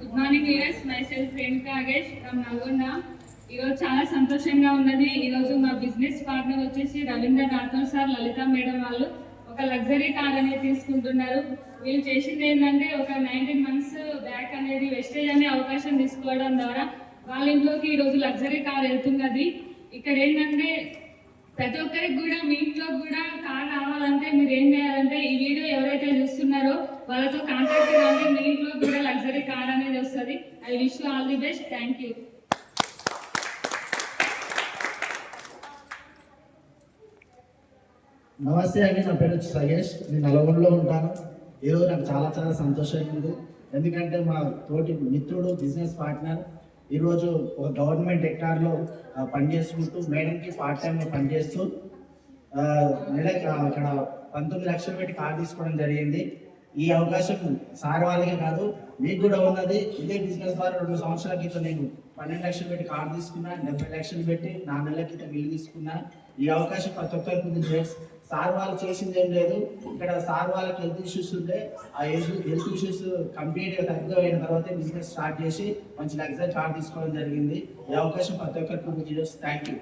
Good morning leaders. My self Renuka Nagesh from Nalgonda. ఈరోజు చాలా సంతోషంగా ఉన్నది. ఈరోజు మా బిజినెస్ పార్ట్నర్ వచ్చేసి రవీంద్ర రాథోడ్ సార్, లలిత మేడం వాళ్ళు ఒక లగ్జరీ కార్ అనేది తీసుకుంటున్నారు. వీళ్ళు చేసింది ఏంటంటే ఒక 19 months బ్యాక్ అనేది వెస్టేజ్ అనే అవకాశం తీసుకోవడం ద్వారా వాళ్ళ ఇంట్లోకి ఈరోజు లగ్జరీ కార్ వెళ్తున్నది. ఇక్కడ ఏంటంటే ప్రతి ఒక్కరికి కూడా మీ ఇంట్లో కూడా కార్ రావాలంటే మీరు ఏం చేయాలంటే ఈ వీడియో ఎవరైతే చూస్తున్నారో వాళ్ళతో కాంటాక్ట్ కావాలి. మీ ఇంట్లో కూడా లగ్జరీ కార్ అనేది వస్తుంది. I wish you all the best. Thank you. నమస్తే అండి, నా పేరు సగేష్. నేను నల్గొండలో ఉంటాను. ఈరోజు నాకు చాలా చాలా సంతోషంగా ఉంది. ఎందుకంటే మా తోటి మిత్రుడు, బిజినెస్ పార్ట్నర్ ఈరోజు ఒక గవర్నమెంట్ సెక్టార్లో పనిచేసుకుంటూ మేడంకి పార్ట్ టైంలో పనిచేస్తూ నెలకి అక్కడ 19 లక్షలు పెట్టి కార్ తీసుకోవడం జరిగింది. ఈ అవకాశం సార్ వాళ్ళకే కాదు, మీకు కూడా ఉన్నది. ఇదే బిజినెస్ ద్వారా 2 సంవత్సరాల క్రితం నేను 12 లక్షలు పెట్టి కార్ తీసుకున్నా, 70 లక్షలు పెట్టి 4 నెలల క్రితం ఇల్లు తీసుకున్నా. ఈ అవకాశం ప్రతి ఒక్కరికి ఉంది. సార్ వాళ్ళు చేసింది ఏం లేదు. ఇక్కడ సార్ వాళ్ళకి హెల్త్ ఇష్యూస్ ఉంటే ఆ హెల్త్ ఇష్యూస్ కంప్లీట్గా తగ్గిపోయిన తర్వాత బిజినెస్ స్టార్ట్ చేసి మంచి లగ్జరీ కార్ తీసుకోవడం జరిగింది. ఈ అవకాశం ప్రతి ఒక్కరికి ఉంది. Thank you.